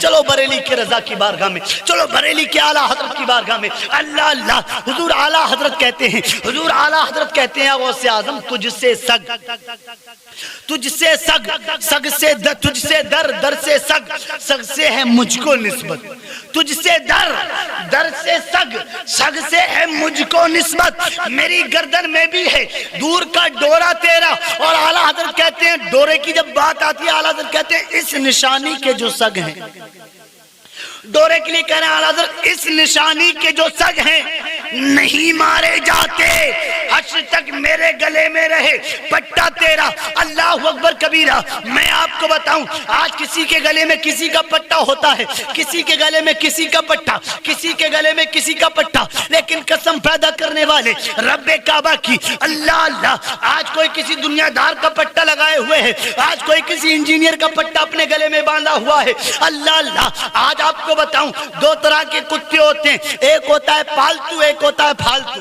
چلو بریلی کے رضا کی بارگاہ میں، چلو بریلی کے اعلیٰ حضرت کی بارگاہ میں، اللہ اللہ۔ حضور اعلیٰ حضرت کہتے ہیں، حضور اعلیٰ حضرت کہتے ہیں غوث اعظم تجھ سے سگ، تجھ سے سگ، سگ سے تجھ سے در، در سے سگ، سگ سے ہے مجھ کو نسبت، تجھ سے در، در سے سگ، سگ سے ہے مجھ کو نسبت، میری گردن میں بھی ہے دور کا ڈورا تیرا۔ اور اعلیٰ حضرت کہتے ہیں ڈورے کی جب بات آتی ہے اعلیٰ حضرت کہتے ہیں اس نشانی کے جو سگ ہیں، ڈورے کے لیے کہہ رہے ہیں اعلیٰ حضرت اس نشانی کے جو سگ ہیں نہیں مارے جاتے، حشر تک میرے گلے میں رہے پٹا تیرا۔ اللہ اکبر کبیرہ۔ میں آپ کو بتاؤں آج کسی کے گلے میں کسی کا پٹا ہوتا ہے، کسی کے گلے میں کسی کا پٹا، کسی کے گلے میں کسی کا پٹا، لیکن قسم پیدا کرنے والے رب کعبہ کی، اللہ اللہ، آج کوئی کسی دنیا دار کا پٹا لگائے ہوئے ہے، آج کوئی کسی انجینئر کا پٹا اپنے گلے میں باندھا ہوا ہے، اللہ اللہ۔ آج آپ کو بتاؤں دو طرح کے کتے ہوتے ہیں، ایک ہوتا ہے پالتو، ایک ہوتا ہے پھالتو۔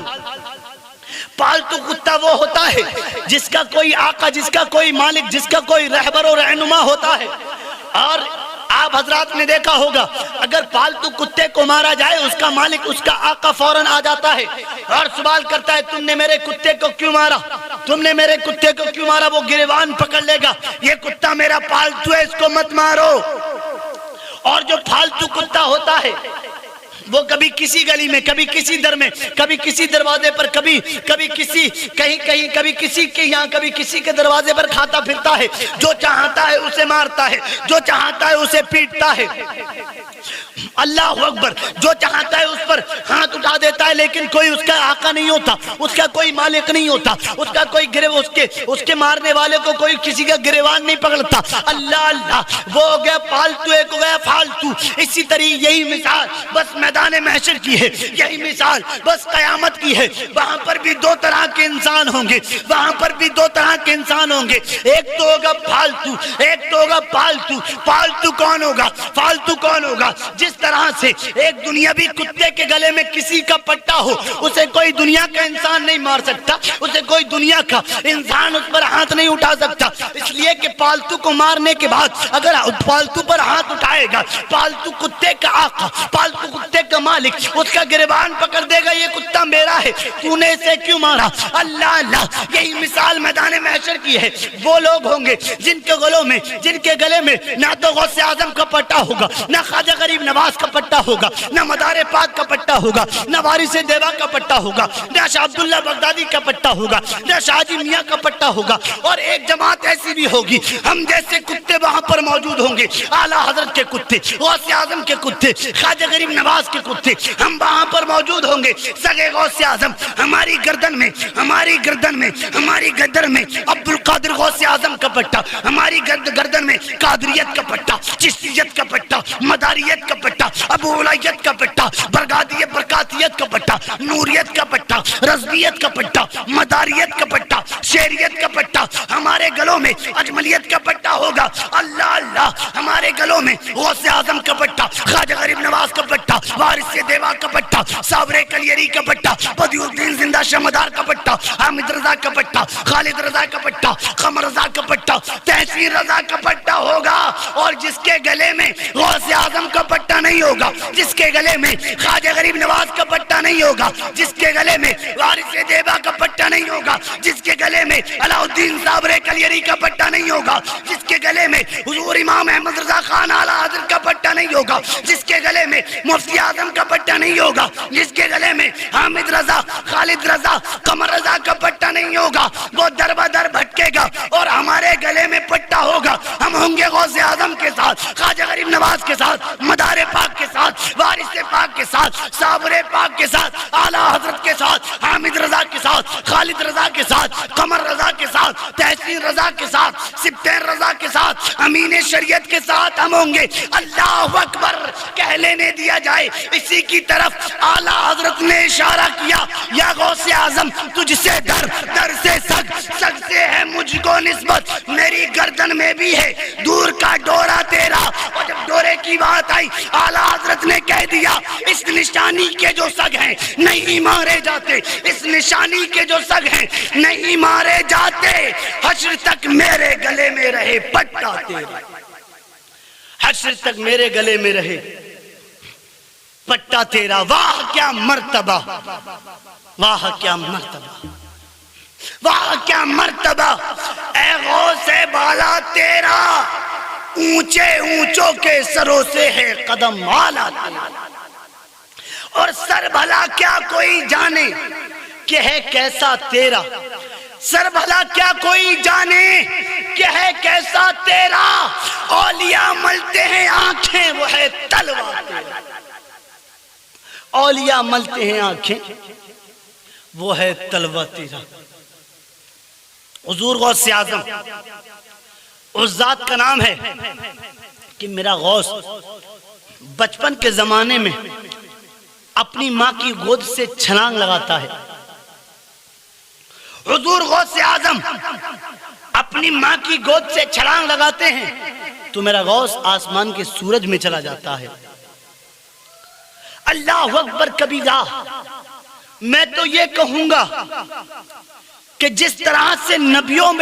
پالتو کتا وہ ہوتا ہے جس کا کوئی آقا، جس کا کوئی مالک، جس کا کوئی رہبر و رہنما ہوتا ہے، اور آپ حضرات نے دیکھا ہوگا اگر پالتو کتے کو مارا جائے اس کا مالک، اس کا آقا فوراً آ جاتا ہے اور سوال کرتا ہے تم نے میرے کتے کو کیوں مارا، تم نے میرے کتے کو کیوں مارا، وہ گریبان پکڑ لے گا، یہ کتا میرا پالتو ہے اس کو مت مارو۔ اور جو پھالتو کتا ہوتا ہے وہ کبھی کسی گلی میں، کبھی کسی در میں، کبھی کسی دروازے پر، کبھی کسی کہیں کبھی کسی کے یہاں، کبھی کسی کے دروازے پر کھاتا پھرتا ہے، جو چاہتا ہے اسے مارتا ہے، جو چاہتا ہے اسے پیٹتا ہے، اللہ اکبر، جو چاہتا ہے اس پر ہاتھ اٹھا دیتا ہے، لیکن کوئی اس کا آقا نہیں ہوتا، اس کا کوئی مالک نہیں ہوتا، اس کا کوئی اس کے مارنے والے کو کوئی کسی کا گریبان نہیں پکڑتا، اللہ اللہ۔ وہ ہو گیا پالتو، ایک ہو گیا فالتو۔ اسی طریقے یہی مثال بس میدان محشر کی ہے، یہی مثال بس قیامت کی ہے، وہاں پر بھی دو طرح کے انسان ہوں گے، وہاں پر بھی دو طرح کے انسان ہوں گے، ایک تو ہوگا پالتو، ایک تو ہوگا پالتو۔ پالتو کون ہوگا؟ فالتو کون ہوگا؟ جس طرح سے ایک دنیاوی کتے کے گلے میں کسی کا پٹا ہو، اسے کوئی دنیا کا انسان نہیں مار سکتا، اسے کوئی دنیا کا انسان اس پر ہاتھ نہیں اٹھا سکتا، اس لیے کہ پالتو کو مارنے کے بعد اگر پالتو پر ہاتھ اٹھائے گا، پالتو کتے کا آقا، پالتو کتے کا مالک اس کا گریبان پکڑ دے گا، یہ کتا میرا ہے، تو نے اسے کیوں مارا، اللہ اللہ۔ یہی مثال میدان محشر کی ہے، وہ لوگ ہوں گے جن کے گلوں میں، جن کے گلے میں نہ تو غوث اعظم کا پٹا ہوگا، نہ خواجہ غریب نواز کا پٹا ہوگا، نہ مدار پاک کا پٹا ہوگا، نہ وارث دیوا کا پٹا ہوگا، نہ شاہ عبداللہ بغدادی کا پٹا ہوگا، نہ شاہ جی میاں کا پٹا ہوگا، اور ایک جماعت ایسی بھی ہوگی ہم جیسے کتے وہاں پر موجود ہوں گے، اعلیٰ حضرت کے کتے، غوث اعظم کے کتے، خواجہ غریب نواز کے کتے ہم وہاں پر موجود ہوں گے۔ سگے غوث اعظم ہماری گردن میں، ہماری گردن میں، ہماری گردن میں عبدالقادر غوث اعظم کا پٹا، ہماری گردن میں قادریت کا پٹا، چشتیت کا پٹا، مداریت کا پٹا، ابو علیت کا پٹا، برکاتیت کا پٹا، نوریت کا پٹا، رضویت کا پٹا، مداریت کا پٹا، شیریت کا پٹا، ہمارے گلوں میں اجملیت کا پٹا ہوگا، اللہ اللہ۔ ہمارے گلوں میں غوث اعظم کا پٹا، خواجہ غریب نواز کا پٹا، وارث دیوا کا پٹا، صابر کلیری کا پٹا، بدیع الدین زندہ شمدار کا پٹا، حامد رضا کا پٹا، خالد رضا کا پٹا، قمر رضا کا پٹا، تحسین رضا کا پٹا ہوگا۔ اور جس کے گلے میں غوث اعظم کا پٹا نہیں ہوگا، جس کے گلے میں خواجہ غریب نواز کا پٹا نہیں ہوگا، جس کے گلے میں وارث دیوا کا پٹا نہیں ہوگا، جس کے گلے میں علاء الدین صابر کلیری کا پٹا نہیں ہوگا، جس کے گلے میں حضور امام احمد رضا خان اعلیٰ حضرت کا پٹا نہیں ہوگا، جس کے گلے میں مفتی اعظم کا پٹا نہیں ہوگا، جس کے گلے میں حامد رضا، خالد رضا، قمر رضا کا پٹا نہیں ہوگا، وہ در بدر بھٹکے گا اور ہمارے گلے میں پٹا ہوگا۔ ہم ہوں گے غوث اعظم کے ساتھ، خواجہ غریب نواز کے ساتھ، مدار پاک کے ساتھ، وارث پاک کے ساتھ، صابر پاک کے ساتھ، اعلیٰ حضرت کے ساتھ، حامد رضا کے ساتھ، خالد رضا کے ساتھ، قمر رضا کے ساتھ، تحسین رضا کے ساتھ، سبتین رضا کے ساتھ، امین شریعت کے ساتھ ہم ہوں گے۔ اللہ اکبر کہہ لینے دیا جائے، اسی کی طرف اعلیٰ حضرت نے اشارہ کیا، یا غوث اعظم تجھ سے در، در سے سگ، سگ سے ہے مجھ کو نسبت، میری گردن میں بھی ہے دور کا ڈورا تیرا۔ اور جب ڈورے کی بات آئی اعلیٰ حضرت نے کہہ دیا اس نشانی کے جو سگ ہیں نہیں مارے جاتے، اس نشانی کے جو سگ ہیں نہیں مارے جاتے، حشر تک میرے گلے میں رہے پٹا تیرا۔ حشر تک میرے گلے میں رہے پٹا تیرا، واہ کیا مرتبہ، واہ کیا مرتبہ، واہ کیا مرتبہ، اے غوث بالا تیرا، اونچے اونچوں کے سروں سے ہے قدم والا تیرا، اور سر بھلا کیا کوئی جانے کہ ہے کیسا تیرا، سر بھلا کیا کوئی جانے کہ ہے کیسا تیرا، اولیاء ملتے ہیں آنکھیں وہ ہے تلوار تیرا، اولیاء ملتے ہیں آنکھیں وہ ہے تلوار تیرا۔ حضور غوث اعظم اس ذات کا نام ہے کہ میرا غوث بچپن کے زمانے میں اپنی ماں کی گود سے چھلانگ لگاتا ہے۔ حضور غوث اعظم اپنی ماں کی گود سے چھلانگ لگاتے ہیں تو میرا غوث آسمان کے سورج میں چلا جاتا ہے۔ اللہ اکبر کبیرہ، میں تو یہ کہوں گا کہ جس طرح سے نبیوں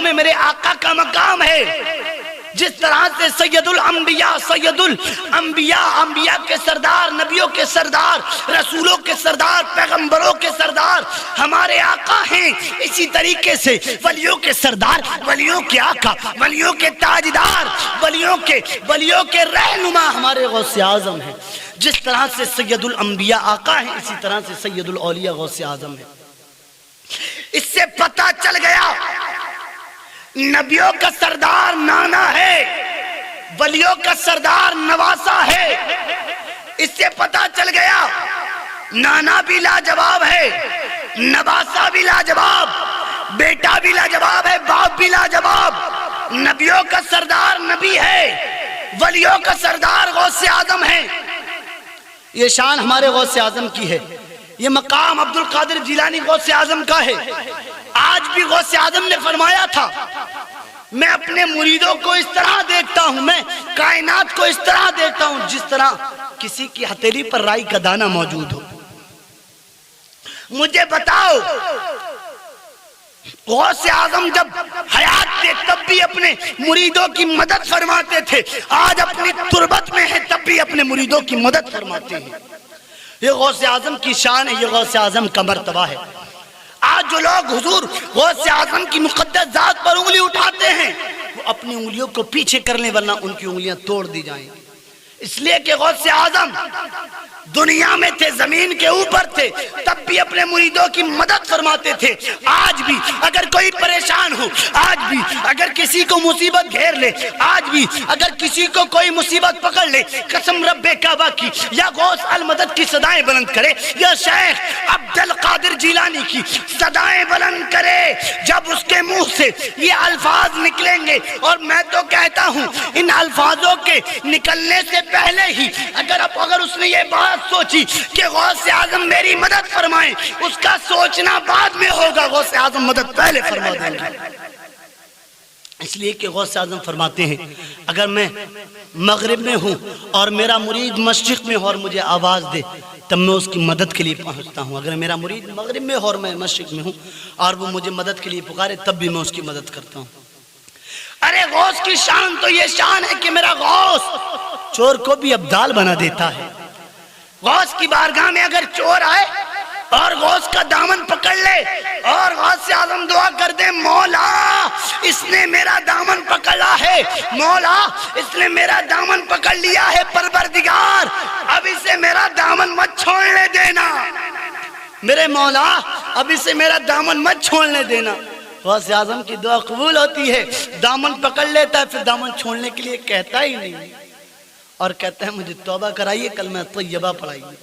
میں میرے آقا کا مقام ہے، جس طرح سے سید الانبیاء انبیاء کے سردار، نبیوں کے سردار، رسولوں کے سردار، پیغمبروں کے سردار ہمارے آقا ہیں، اسی طریقے سے ولیوں کے سردار، ولیوں کے آقا، ولیوں کے تاجدار، ولیوں کے رہنما ہمارے غوث اعظم ہیں۔ جس طرح سے سید الانبیاء آقا ہیں، اسی طرح سے سید الاولیاء غوث اعظم ہیں۔ اس سے پتہ چل گیا نبیوں کا سردار نانا ہے، ولیوں کا سردار نواسا ہے۔ اس سے پتہ چل گیا نانا بھی لاجواب ہے، نواسا بھی لاجواب، بیٹا بھی لاجواب ہے، باپ بھی لاجواب۔ نبیوں کا سردار نبی ہے، ولیوں کا سردار غوث اعظم ہے۔ یہ شان ہمارے غوث اعظم کی ہے، یہ مقام عبد القادر جیلانی غوث اعظم کا ہے۔ آج بھی غوث اعظم نے فرمایا تھا، میں اپنے مریدوں کو اس طرح دیکھتا ہوں، میں کائنات کو اس طرح دیکھتا ہوں جس طرح کسی کی ہتھیلی پر رائی کا دانہ موجود ہو۔ مجھے بتاؤ، غوث اعظم جب حیات تھے تب بھی اپنے مریدوں کی مدد فرماتے تھے، آج اپنی تربت میں ہے تب بھی اپنے مریدوں کی مدد فرماتے ہیں۔ یہ غوث اعظم کی شان ہے، یہ غوث اعظم کا مرتبہ ہے۔ آج جو لوگ حضور غوث اعظم کی مقدس ذات پر انگلی اٹھاتے ہیں وہ اپنی انگلیوں کو پیچھے کر لیں ورنہ ان کی انگلیاں توڑ دی جائیں، اس لیے کہ غوث اعظم دنیا میں تھے، زمین کے اوپر تھے، تب بھی اپنے مریدوں کی مدد فرماتے تھے۔ آج بھی اگر کوئی پریشان ہو، آج بھی اگر کسی کو مصیبت گھیر لے، آج بھی اگر کسی کو کوئی مصیبت پکڑ لے، قسم رب کعبہ کی یا غوث المدد کی صدائیں بلند کرے یا شیخ عبد القادر جیلانی کی صدائیں بلند کرے، جب اس کے منہ سے یہ الفاظ نکلیں گے، اور میں تو کہتا ہوں ان الفاظوں کے نکلنے سے پہلے ہی اگر اس نے یہ بات سوچی کہ غوث اعظم میری مدد فرمائیں، اس کا سوچنا بعد میں ہوگا، غوث اعظم مدد پہلے فرما دیں گے۔ اس لیے کہ غوث اعظم فرماتے ہیں اگر میں مغرب میں ہوں اور میرا مرید مشرق میں ہو اور مجھے آواز دے تب میں اس کی مدد کے لیے پہنچتا ہوں، اگر میرا مرید مغرب میں ہو اور میں مشرق میں ہوں اور وہ مجھے مدد کے لیے پکارے تب بھی میں اس کی مدد کرتا ہوں۔ ارے غوث کی شان تو یہ شان ہے کہ میرا غوث چور کو بھی ابدال بنا دیتا ہے۔ غوث کی بارگاہ میں اگر چور آئے اور غوث کا دامن پکڑ لے اور غوث اعظم دعا کر دے، مولا اس نے میرا دامن پکڑا ہے، مولا اس نے میرا دامن پکڑ لیا ہے، پروردگار اب اسے میرا دامن مت چھوڑنے دینا، میرے مولا اب اسے میرا دامن مت چھوڑنے دینا۔ غوث اعظم کی دعا قبول ہوتی ہے، دامن پکڑ لیتا ہے، پھر دامن چھوڑنے کے لیے کہتا ہی نہیں اور کہتا ہے مجھے توبہ کرائیے، کلمہ طیبہ پڑھائیے۔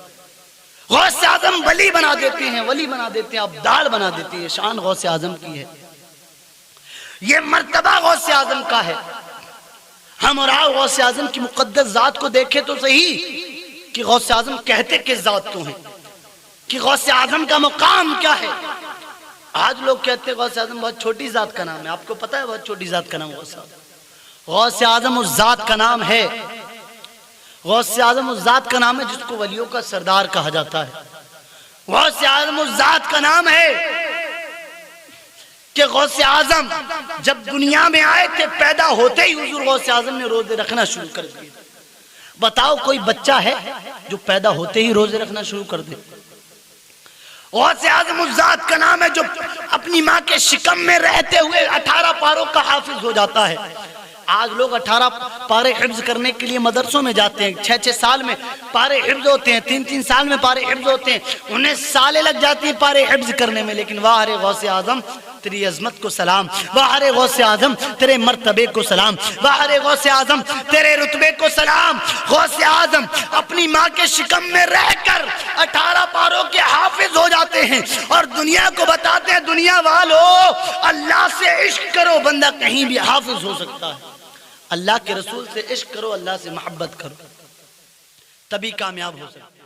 غوث اعظم ولی بنا دیتے ہیں، ولی بنا دیتے ہیں، ابدال بنا دیتے ہیں، شان غوث اعظم کی ہے، یہ مرتبہ غوث اعظم کا ہے۔ ہم اور آپ غوث اعظم کی مقدس ذات کو دیکھیں تو صحیح کہ غوث اعظم کہتے کس ذات کو ہیں، کہ غوث اعظم کا مقام کیا ہے۔ آج لوگ کہتے ہیں غوث اعظم بہت چھوٹی ذات کا نام ہے، آپ کو پتا ہے بہت چھوٹی ذات کا نام غوث اعظم؟ غوث اعظم اس ذات کا نام ہے، غوث اعظم اس ذات کا نام ہے جس کو ولیوں کا سردار کہا جاتا ہے۔ غوث اعظم اس ذات کا نام ہے کہ غوث اعظم جب دنیا میں آئے تھے پیدا ہوتے ہی حضور غوث اعظم نے روزے رکھنا شروع کر دیے. بتاؤ کوئی بچہ ہے جو پیدا ہوتے ہی روزے رکھنا شروع کر دے؟ غوث اعظم اس ذات کا نام ہے جو اپنی ماں کے شکم میں رہتے ہوئے 18 پاروں کا حافظ ہو جاتا ہے. آج لوگ 18 پارے حفظ کرنے کے لیے مدرسوں میں جاتے ہیں, 6-6 سال میں پارے حفظ ہوتے ہیں, 3-3 سال میں پارے حفظ ہوتے ہیں, انہیں سالیں لگ جاتی ہیں پارے حفظ کرنے میں. لیکن واہ رے غوث اعظم تیری عظمت کو سلام, واہ رے غوث اعظم تیرے مرتبے کو سلام, واہ رے غوث اعظم تیرے رتبے کو سلام. غوث اعظم اپنی ماں کے شکم میں رہ کر 18 پاروں کے حافظ ہو جاتے ہیں اور دنیا کو بتاتے ہیں دنیا والو اللہ سے عشق کرو, بندہ کہیں بھی حافظ ہو سکتا ہے. اللہ کے رسول سے عشق کرو, اللہ سے محبت کرو, تبھی کامیاب ہو سکتے.